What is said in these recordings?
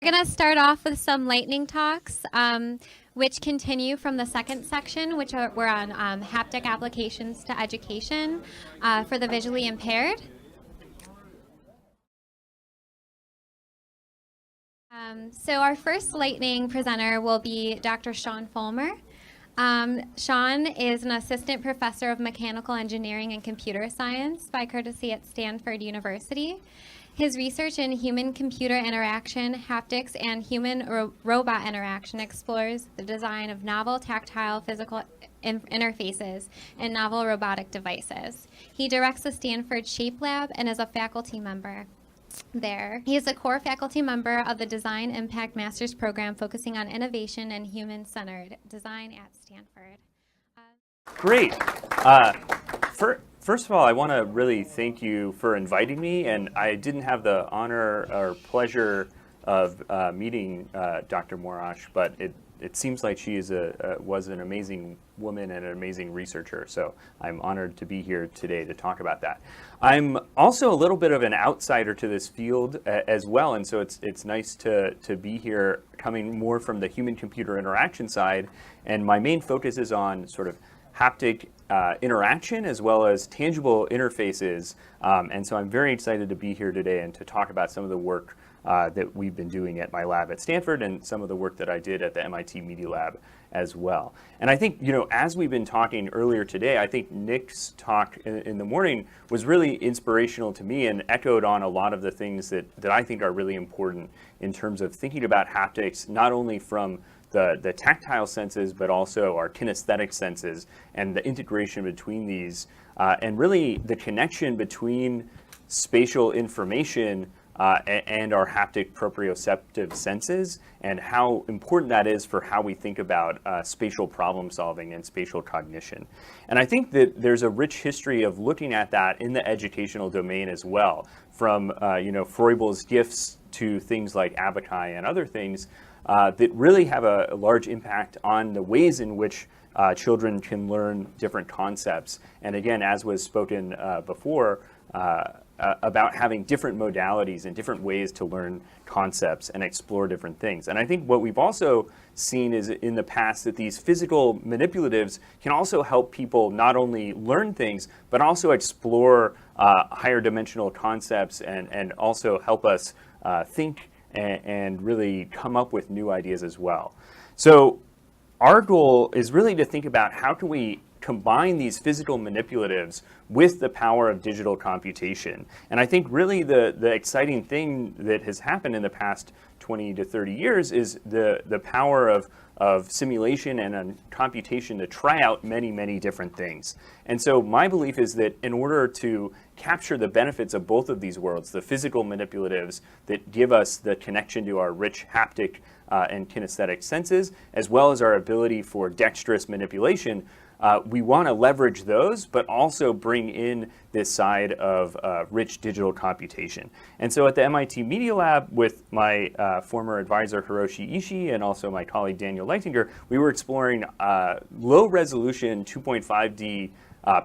We're going to start off with some lightning talks, which continue from the second section, which we're on Haptic Applications to Education for the visually impaired. So our first lightning presenter will be Dr. Sean Follmer. Sean is an assistant professor of mechanical engineering and computer science by courtesy at Stanford University. His research in human-computer interaction, haptics, and human-robot interaction explores the design of novel tactile physical interfaces and novel robotic devices. He directs the Stanford Shape Lab and is a faculty member there. He is a core faculty member of the Design Impact Master's Program focusing on innovation and human-centered design at Stanford. Great. First of all, I want to really thank you for inviting me, and I didn't have the honor or pleasure of meeting Dr. Morash, but it seems like she was an amazing woman and an amazing researcher, so I'm honored to be here today to talk about that. I'm also a little bit of an outsider to this field as well, and so it's nice to be here coming more from the human-computer interaction side, and my main focus is on sort of haptic interaction as well as tangible interfaces, and so I'm very excited to be here today and to talk about some of the work that we've been doing at my lab at Stanford and some of the work that I did at the MIT Media Lab as well. And I think, as we've been talking earlier today, I think Nick's talk in the morning was really inspirational to me and echoed on a lot of the things that I think are really important in terms of thinking about haptics, not only from the tactile senses, but also our kinesthetic senses and the integration between these, and really the connection between spatial information and our haptic proprioceptive senses, and how important that is for how we think about spatial problem solving and spatial cognition. And I think that there's a rich history of looking at that in the educational domain as well, from Froebel's gifts to things like Abaci and other things that really have a large impact on the ways in which children can learn different concepts. And again, as was spoken before, about having different modalities and different ways to learn concepts and explore different things. And I think what we've also seen is in the past that these physical manipulatives can also help people not only learn things, but also explore higher dimensional concepts and also help us think and really come up with new ideas as well. So our goal is really to think about how can we combine these physical manipulatives with the power of digital computation. And I think really the exciting thing that has happened in the past 20 to 30 years is the power of simulation and computation to try out many, many different things. And so my belief is that in order to capture the benefits of both of these worlds, the physical manipulatives that give us the connection to our rich haptic and kinesthetic senses, as well as our ability for dexterous manipulation, we want to leverage those, but also bring in this side of rich digital computation. And so at the MIT Media Lab with my former advisor Hiroshi Ishii and also my colleague Daniel Leitinger, we were exploring low resolution 2.5D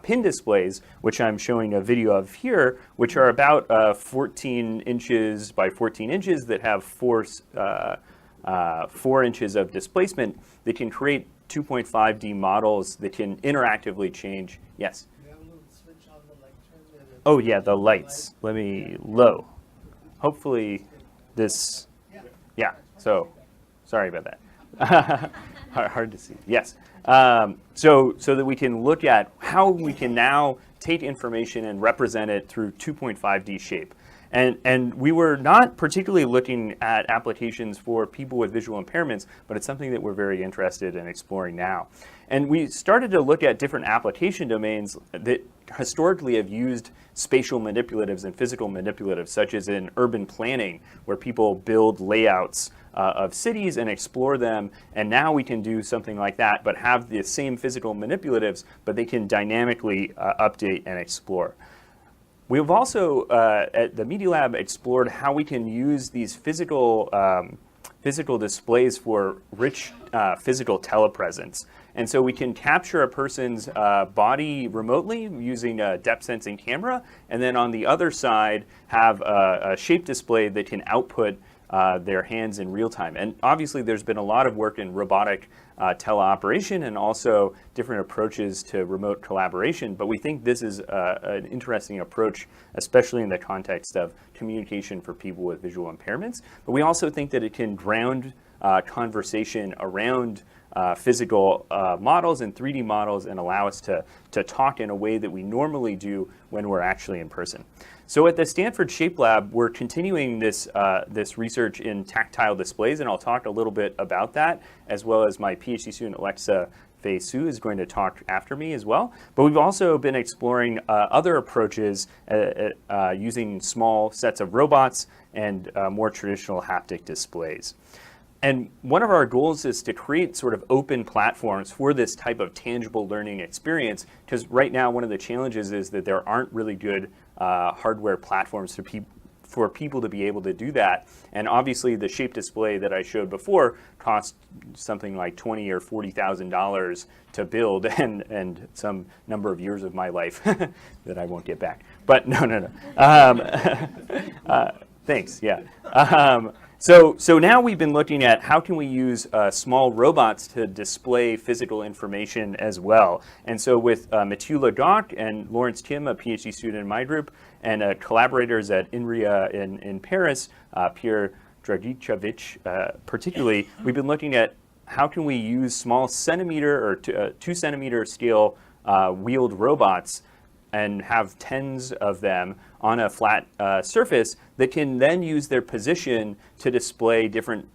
pin displays, which I'm showing a video of here, which are about 14 inches by 14 inches that have 4 inches of displacement that can create 2.5D models that can interactively change. Yes? You have a little switch on the light. Oh yeah, the lights. Let me low. Hopefully this, yeah, so sorry about that. Hard to see. Yes. So that we can look at how we can now take information and represent it through 2.5D shape. And we were not particularly looking at applications for people with visual impairments, but it's something that we're very interested in exploring now. And we started to look at different application domains that historically have used spatial manipulatives and physical manipulatives, such as in urban planning, where people build layouts of cities and explore them. And now we can do something like that, but have the same physical manipulatives, but they can dynamically update and explore. We've also, at the Media Lab, explored how we can use these physical displays for rich physical telepresence. And so we can capture a person's body remotely using a depth sensing camera, and then on the other side have a shape display that can output their hands in real time. And obviously there's been a lot of work in robotic teleoperation and also different approaches to remote collaboration, but we think this is an interesting approach, especially in the context of communication for people with visual impairments. But we also think that it can ground conversation around physical models and 3D models and allow us to talk in a way that we normally do when we're actually in person. So at the Stanford Shape Lab, we're continuing this research in tactile displays, and I'll talk a little bit about that, as well as my PhD student Alexa Fei Su is going to talk after me as well. But we've also been exploring other approaches using small sets of robots and more traditional haptic displays. And one of our goals is to create sort of open platforms for this type of tangible learning experience, because right now one of the challenges is that there aren't really good hardware platforms for people to be able to do that. And obviously the shape display that I showed before cost something like $20,000 or $40,000 to build, and some number of years of my life that I won't get back. But no. Thanks, yeah. So now we've been looking at how can we use small robots to display physical information as well. And so with Mathieu Legac and Lawrence Kim, a PhD student in my group, and collaborators at INRIA in Paris, Pierre Dragicevic particularly, we've been looking at how can we use small centimeter or 2 centimeter scale wheeled robots and have tens of them on a flat surface that can then use their position to display different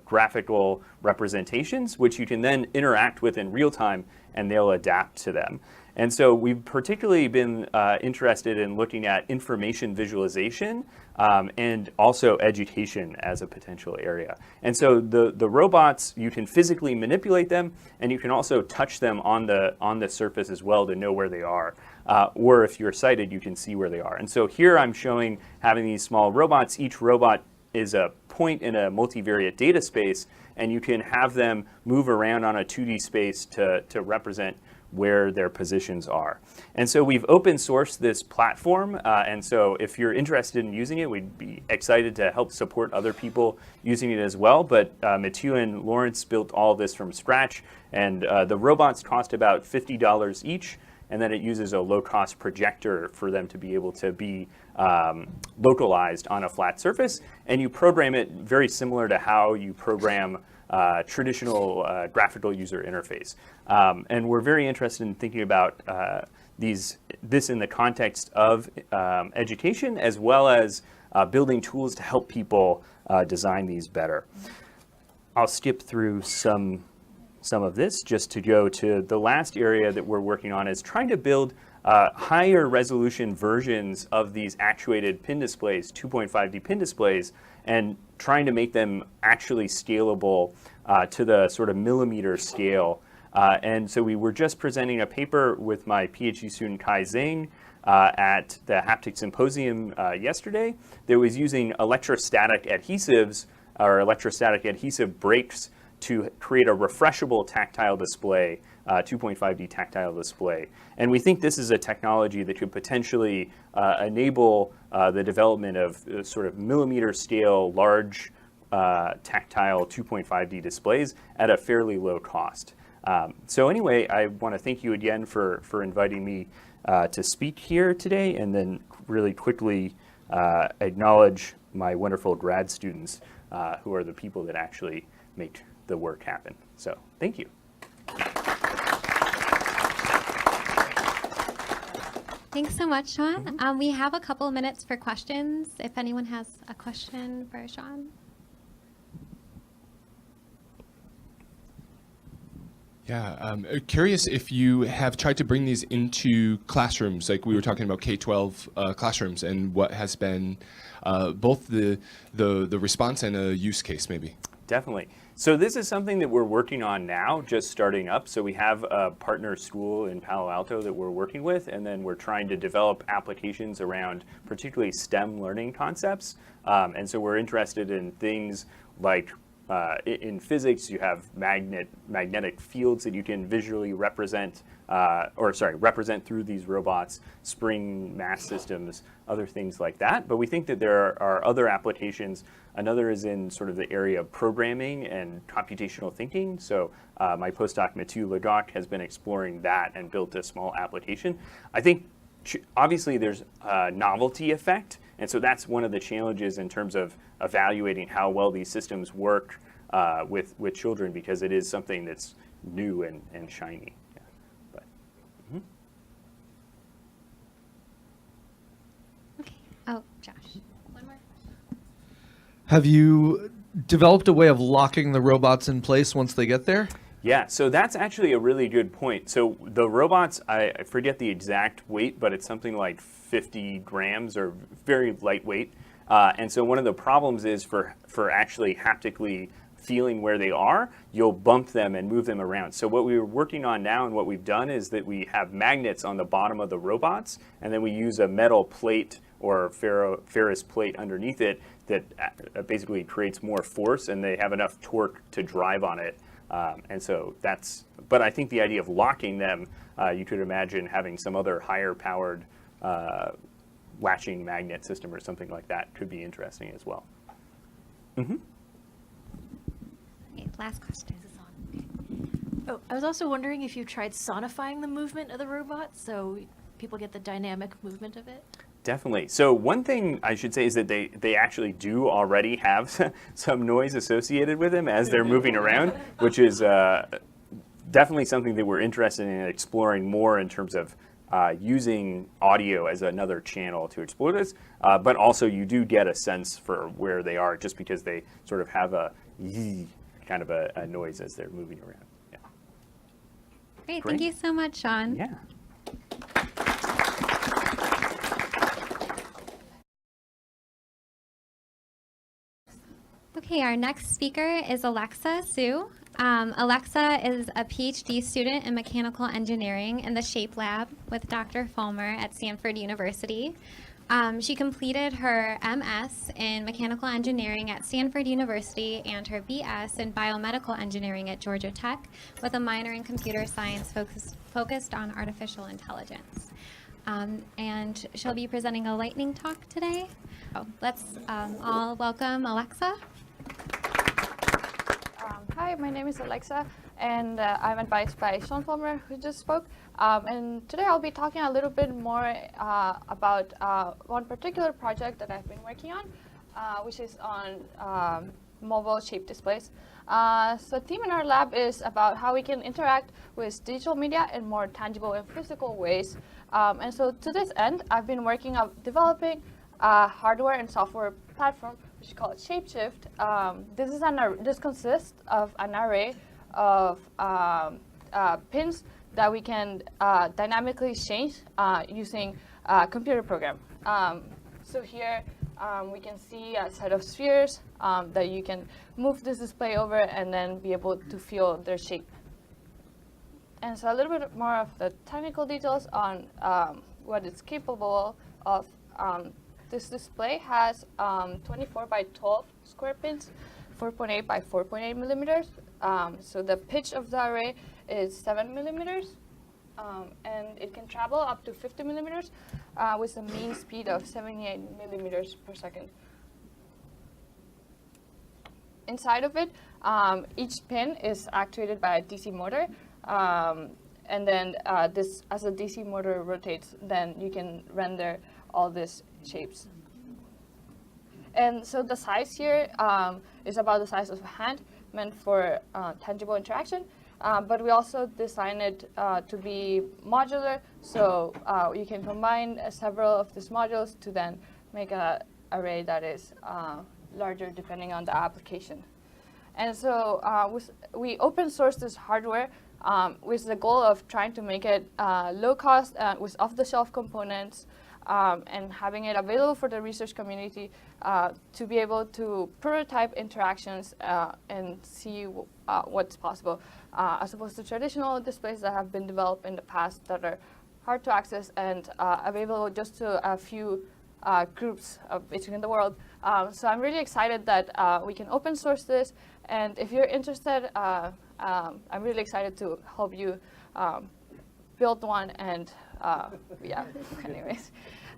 graphical representations, which you can then interact with in real time, and they'll adapt to them. And so we've particularly been interested in looking at information visualization and also education as a potential area. And so the robots, you can physically manipulate them, and you can also touch them on the surface as well to know where they are. Or if you're sighted, you can see where they are. And so here I'm showing having these small robots. Each robot is a point in a multivariate data space, and you can have them move around on a 2D space to represent where their positions are. And so we've open sourced this platform, and so if you're interested in using it, we'd be excited to help support other people using it as well. But Mathieu and Lawrence built all of this from scratch, and the robots cost about $50 each, and then it uses a low-cost projector for them to be able to be localized on a flat surface, and you program it very similar to how you program traditional graphical user interface. And we're very interested in thinking about this in the context of education, as well as building tools to help people design these better. I'll skip through some of this just to go to the last area that we're working on, is trying to build higher resolution versions of these actuated pin displays, 2.5D pin displays, and trying to make them actually scalable to the sort of millimeter scale. And so we were just presenting a paper with my PhD student Kai Zhang at the Haptic Symposium yesterday that was using electrostatic adhesives or electrostatic adhesive brakes to create a refreshable tactile display, 2.5D tactile display. And we think this is a technology that could potentially enable the development of sort of millimeter scale, large tactile 2.5D displays at a fairly low cost. So anyway, I want to thank you again for inviting me to speak here today, and then really quickly acknowledge my wonderful grad students who are the people that actually make the work happen. So thank you. Thanks so much, Sean. We have a couple of minutes for questions, if anyone has a question for Sean. Yeah, curious if you have tried to bring these into classrooms, like we were talking about K-12 classrooms, and what has been both the response and a use case, maybe. Definitely. So this is something that we're working on now, just starting up. So we have a partner school in Palo Alto that we're working with, and then we're trying to develop applications around particularly STEM learning concepts. And so we're interested in things like in physics, you have magnetic fields that you can visually represent, represent through these robots, spring mass systems, other things like that. But we think that there are other applications. Another is in sort of the area of programming and computational thinking. So my postdoc, Mathieu Ledoc, has been exploring that and built a small application. I think obviously there's a novelty effect, and so that's one of the challenges in terms of evaluating how well these systems work with children, because it is something that's new and shiny. Yeah. But, Okay. Oh, Josh. One more. Have you developed a way of locking the robots in place once they get there? Yeah, so that's actually a really good point. So the robots, I forget the exact weight, but it's something like 50 grams, or very lightweight. And so one of the problems is for actually haptically feeling where they are, you'll bump them and move them around. So what we're working on now and what we've done is that we have magnets on the bottom of the robots, and then we use a metal plate or ferrous plate underneath it that basically creates more force, and they have enough torque to drive on it. And so but I think the idea of locking them, you could imagine having some other higher powered latching magnet system or something like that could be interesting as well. Okay, last question. Oh, I was also wondering if you tried sonifying the movement of the robot so people get the dynamic movement of it. Definitely. So one thing I should say is that they actually do already have some noise associated with them as they're moving around, which is definitely something that we're interested in exploring more in terms of using audio as another channel to explore this. But also you do get a sense for where they are just because they sort of have a kind of a noise as they're moving around. Yeah. Great. Great. Thank you so much, Sean. Yeah. Okay, our next speaker is Alexa Su. Alexa is a Ph.D. student in mechanical engineering in the Shape Lab with Dr. Follmer at Stanford University. She completed her MS in mechanical engineering at Stanford University and her BS in biomedical engineering at Georgia Tech with a minor in computer science focused on artificial intelligence. And she'll be presenting a lightning talk today. So let's all welcome Alexa. Hi, my name is Alexa, and I'm advised by Sean Follmer, who just spoke. And today I'll be talking a little bit more about one particular project that I've been working on, which is on mobile shape displays. So the theme in our lab is about how we can interact with digital media in more tangible and physical ways. And so to this end, I've been working on developing a hardware and software platform which is called ShapeShift. This consists of an array of pins that we can dynamically change using a computer program. So here we can see a set of spheres that you can move this display over and then be able to feel their shape. And so a little bit more of the technical details on what it's capable of. This display has 24 by 12 square pins, 4.8 by 4.8 millimeters. So the pitch of the array is 7 millimeters, and it can travel up to 50 millimeters with a mean speed of 78 millimeters per second. Inside of it, each pin is actuated by a DC motor, and then as the DC motor rotates, then you can render all these shapes. And so the size here is about the size of a hand, meant for tangible interaction. But we also designed it to be modular, so you can combine several of these modules to then make an array that is larger depending on the application. And so we open source this hardware with the goal of trying to make it low cost with off-the-shelf components, and having it available for the research community to be able to prototype interactions and see what's possible, as opposed to traditional displays that have been developed in the past that are hard to access and available just to a few groups basically in the world. So I'm really excited that we can open source this, and if you're interested, I'm really excited to help you build one, and yeah, anyways.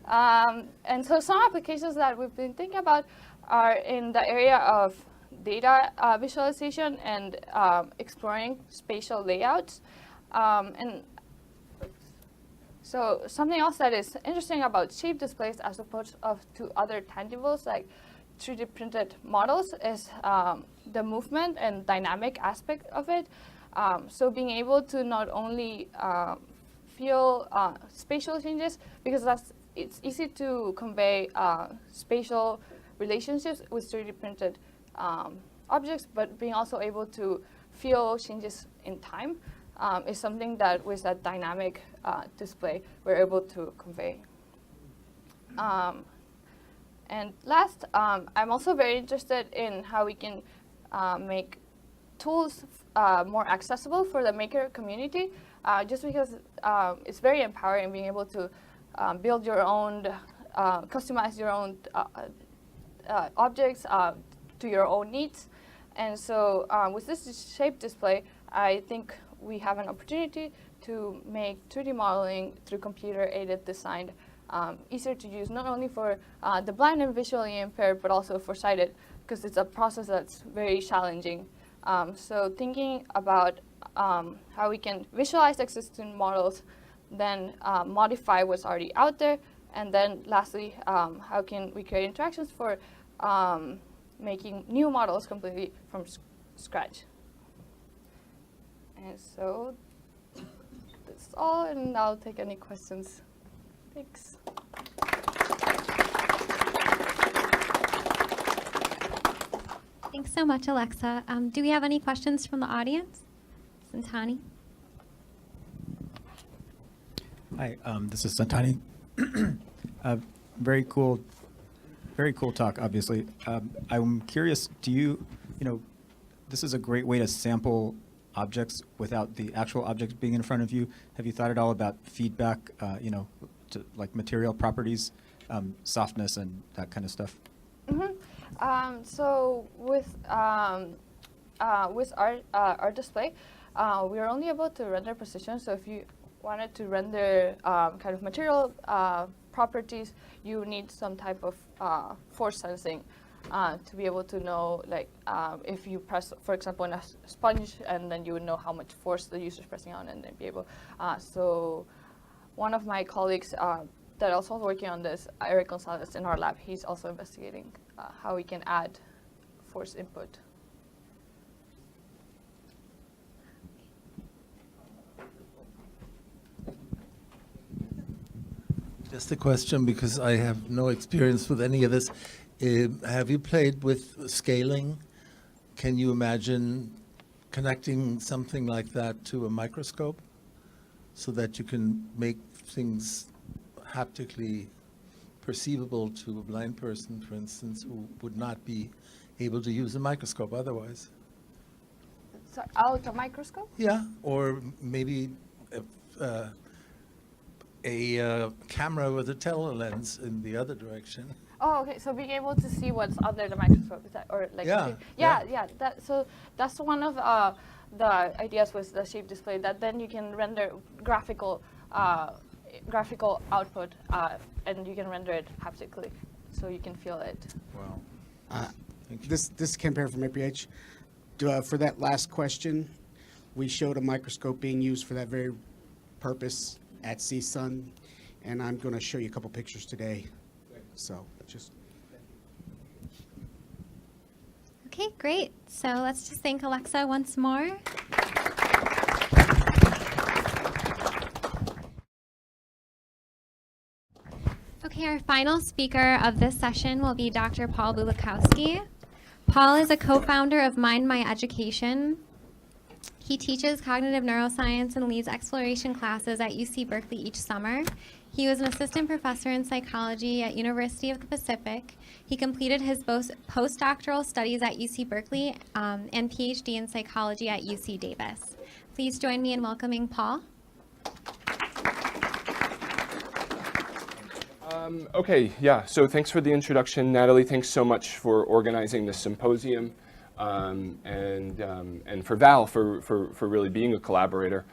And so some applications that we've been thinking about are in the area of data visualization and exploring spatial layouts. And so something else that is interesting about shape displays as opposed to other tangibles like 3D printed models is the movement and dynamic aspect of it. So being able to not only feel spatial changes, because it's easy to convey spatial relationships with 3D printed objects, but being also able to feel changes in time is something that with that dynamic display we're able to convey. And last, I'm also very interested in how we can make tools more accessible for the maker community, just because it's very empowering being able to build your own, customize your own objects to your own needs. And so with this shape display, I think we have an opportunity to make 3D modeling through computer-aided design easier to use, not only for the blind and visually impaired, but also for sighted, because it's a process that's very challenging. So thinking about how we can visualize existing models, then modify what's already out there, and then lastly, how can we create interactions for making new models completely from scratch. And so that's all, and I'll take any questions. Thanks. Thanks so much, Alexa. Do we have any questions from the audience? Santani? Hi, this is Santani. Very cool talk, obviously. I'm curious, this is a great way to sample objects without the actual objects being in front of you. Have you thought at all about feedback, to like material properties, softness and that kind of stuff? Mm-hmm. So with our display, we are only able to render position. So if you wanted to render kind of material properties, you need some type of force sensing to be able to know, like, if you press, for example, on a sponge, and then you would know how much force the user is pressing on, and then be able. So one of my colleagues that also working on this, Eric Gonzalez, in our lab, he's also investigating how we can add force input. Just a question, because I have no experience with any of this. Have you played with scaling? Can you imagine connecting something like that to a microscope so that you can make things haptically perceivable to a blind person, for instance, who would not be able to use a microscope otherwise? So out a microscope? Yeah, or maybe a camera with a telelens in the other direction. Oh, okay. So being able to see what's under the microscope, is that, or like? Yeah. So that's one of the ideas with the shape display. That then you can render graphical output, and you can render it haptically, so you can feel it. Wow. This is Ken Perry from APH. For that last question, we showed a microscope being used for that very purpose at CSUN, and I'm going to show you a couple pictures today. So just. Okay, great. So let's just thank Alexa once more. Okay, our final speaker of this session will be Dr. Paul Bulakowski. Paul is a co-founder of Mind My Education. He teaches cognitive neuroscience and leads exploration classes at UC Berkeley each summer. He was an assistant professor in psychology at University of the Pacific. He completed his postdoctoral studies at UC Berkeley and Ph.D. in psychology at UC Davis. Please join me in welcoming Paul. Okay, yeah, so thanks for the introduction, Natalie. Thanks so much for organizing this symposium, and for Val for really being a collaborator.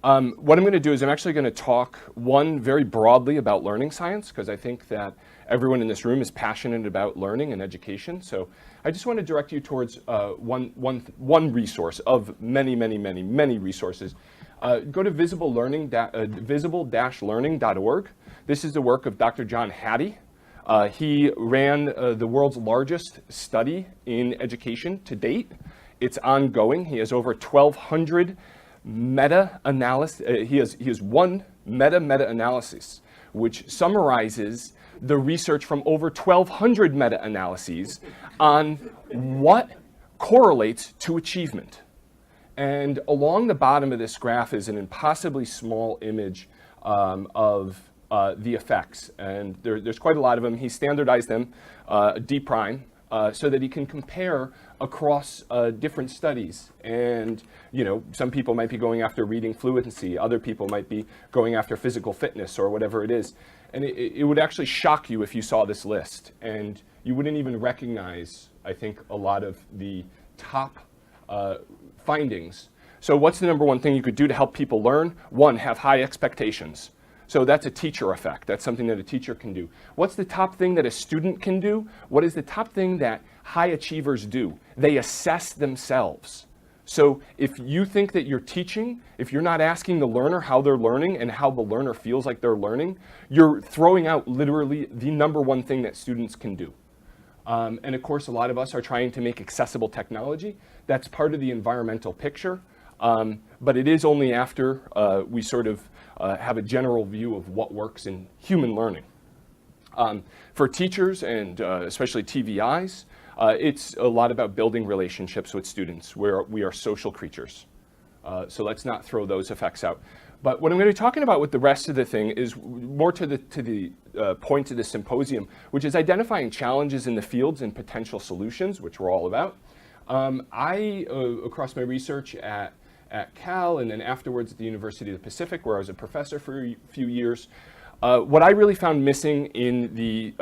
What I'm going to do is I'm actually going to talk, very broadly about learning science, because I think that everyone in this room is passionate about learning and education. So I just want to direct you towards one resource of many, many, many, many resources. Go to visible-learning.org. This is the work of Dr. John Hattie. He ran the world's largest study in education to date. It's ongoing. He has over 1,200 meta-analysis. He has one meta-analysis, which summarizes the research from over 1,200 meta-analyses on what correlates to achievement. And along the bottom of this graph is an impossibly small image of the effects. And there's quite a lot of them. He standardized them, D prime, so that he can compare across different studies. And some people might be going after reading fluency. Other people might be going after physical fitness or whatever it is. And it would actually shock you if you saw this list. And you wouldn't even recognize, I think, a lot of the top findings. So what's the number one thing you could do to help people learn? One, have high expectations. So that's a teacher effect. That's something that a teacher can do. What's the top thing that a student can do? What is the top thing that high achievers do? They assess themselves. So if you think that you're teaching, if you're not asking the learner how they're learning and how the learner feels like they're learning, you're throwing out literally the number one thing that students can do. And of course, a lot of us are trying to make accessible technology. That's part of the environmental picture. But it is only after we sort of have a general view of what works in human learning. For teachers and especially TVIs, it's a lot about building relationships with students, where we are social creatures. So let's not throw those effects out. But what I'm going to be talking about with the rest of the thing is more to the point of the symposium, which is identifying challenges in the fields and potential solutions, which we're all about. Across my research at Cal and then afterwards at the University of the Pacific, where I was a professor for a few years, what I really found missing in the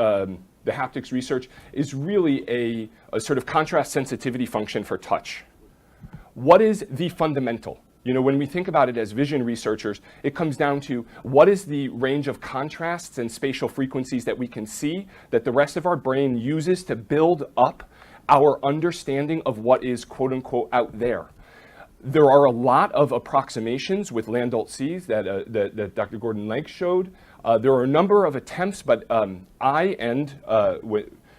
haptics research is really a sort of contrast sensitivity function for touch. What is the fundamental? When we think about it as vision researchers, it comes down to what is the range of contrasts and spatial frequencies that we can see that the rest of our brain uses to build up our understanding of what is quote unquote out there. There are a lot of approximations with Landolt-Sees that Dr. Gordon Legg showed. There are a number of attempts, but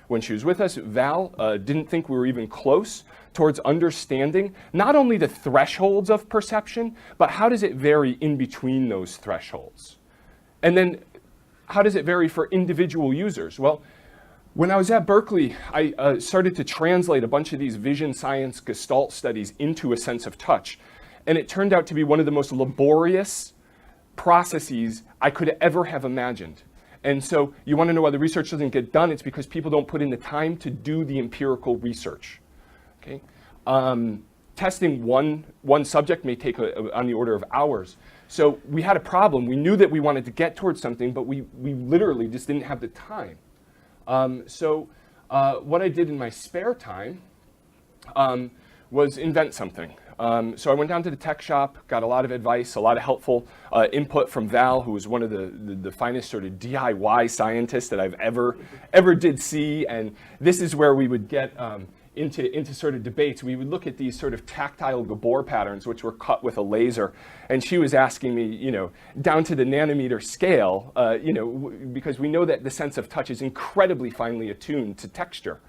when she was with us, Val didn't think we were even close towards understanding not only the thresholds of perception, but how does it vary in between those thresholds? And then how does it vary for individual users? Well, when I was at Berkeley, I started to translate a bunch of these vision science gestalt studies into a sense of touch. And it turned out to be one of the most laborious processes I could ever have imagined. And so you want to know why the research doesn't get done? It's because people don't put in the time to do the empirical research. Okay? Testing one subject may take on the order of hours. So we had a problem. We knew that we wanted to get towards something, but we literally just didn't have the time. So what I did in my spare time was invent something. So I went down to the tech shop, got a lot of advice, a lot of helpful input from Val, who was one of the finest sort of DIY scientists that I've ever did see. And this is where we would get into sort of debates. We would look at these sort of tactile Gabor patterns, which were cut with a laser. And she was asking me, down to the nanometer scale, because we know that the sense of touch is incredibly finely attuned to texture.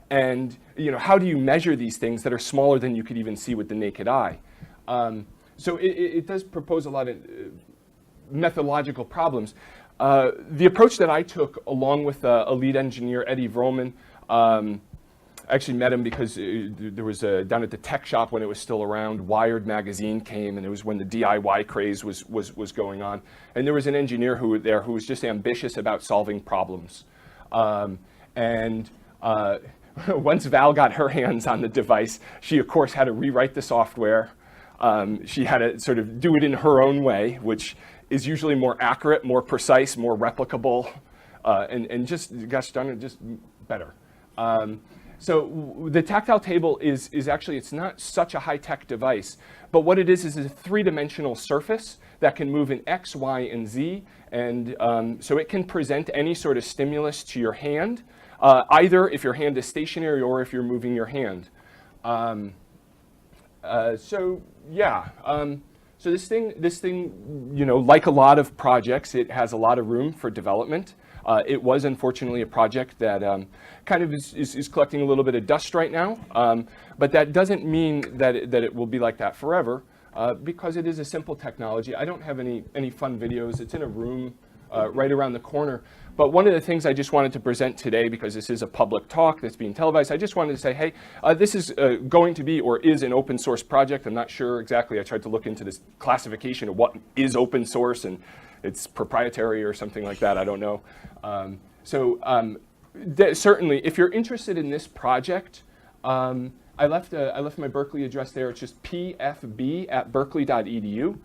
And how do you measure these things that are smaller than you could even see with the naked eye? So it does propose a lot of methodological problems. The approach that I took, along with a lead engineer, Eddie Vroman, I actually met him because there was down at the tech shop when it was still around, Wired magazine came, and it was when the DIY craze was going on. And there was an engineer who was just ambitious about solving problems. Once Val got her hands on the device, she of course had to rewrite the software. She had to sort of do it in her own way, which is usually more accurate, more precise, more replicable. and just, gosh darn it, just better. So the tactile table is actually, it's not such a high-tech device, but what it is a three-dimensional surface that can move in X, Y, and Z, and so it can present any sort of stimulus to your hand, either if your hand is stationary or if you're moving your hand. So yeah, so this thing, you know, like a lot of projects, it has a lot of room for development. It was unfortunately a project that kind of is collecting a little bit of dust right now, but that doesn't mean that it will be like that forever, because it is a simple technology. I don't have any fun videos. It's in a room right around the corner. But one of the things I just wanted to present today, because this is a public talk that's being televised, I just wanted to say, hey, this is going to be or is an open source project. I'm not sure exactly. I tried to look into this classification of what is open source, and it's proprietary or something like that. I don't know. Certainly, if you're interested in this project, I left my Berkeley address there. It's just pfb@berkeley.edu.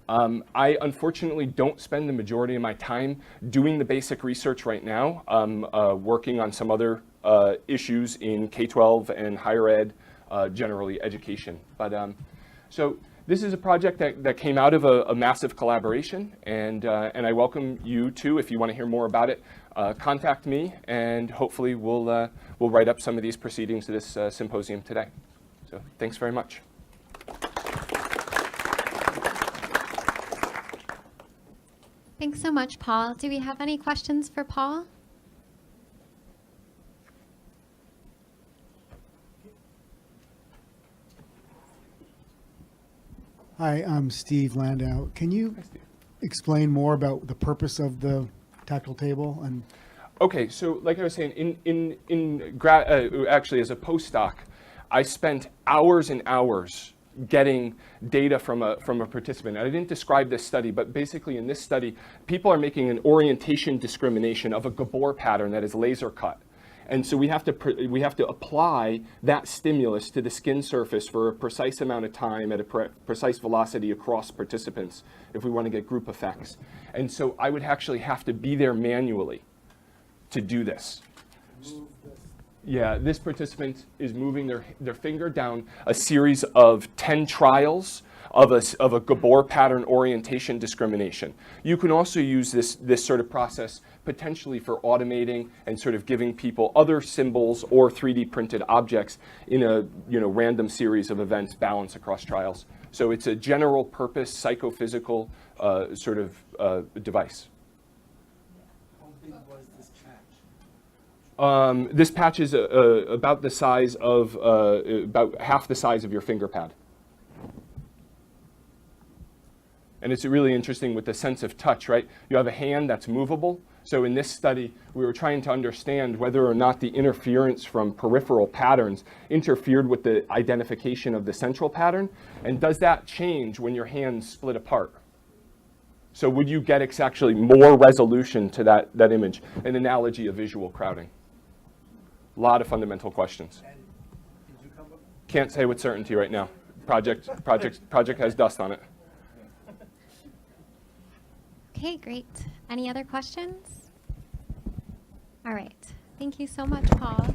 I unfortunately don't spend the majority of my time doing the basic research right now. I'm working on some other issues in K-12 and higher ed, generally education. But so this is a project that came out of a massive collaboration, and I welcome you too, if you want to hear more about it. Contact me, and hopefully we'll write up some of these proceedings to this symposium today. So thanks very much. Thanks so much, Paul. Do we have any questions for Paul? Hi, I'm Steve Landau. Can you explain more about the purpose of the tactile table? And okay, so like I was saying, actually as a postdoc, I spent hours and hours getting data from a participant. I didn't describe this study, but basically in this study, people are making an orientation discrimination of a Gabor pattern that is laser cut. And so we have to apply that stimulus to the skin surface for a precise amount of time at a precise velocity across participants if we want to get group effects. And so I would actually have to be there manually to do this. Yeah, this participant is moving their finger down a series of 10 trials of a Gabor pattern orientation discrimination. You can also use this sort of process potentially for automating and sort of giving people other symbols or 3D printed objects in a random series of events balanced across trials. So it's a general purpose psychophysical sort of device. This patch is about the size of, about half the size of your finger pad. And it's really interesting with the sense of touch, right? You have a hand that's movable. So in this study, we were trying to understand whether or not the interference from peripheral patterns interfered with the identification of the central pattern. And does that change when your hands split apart? So would you get actually more resolution to that image? An analogy of visual crowding. A lot of fundamental questions. Can't say with certainty right now. Project has dust on it. Okay, great. Any other questions? All right. Thank you so much, Paul.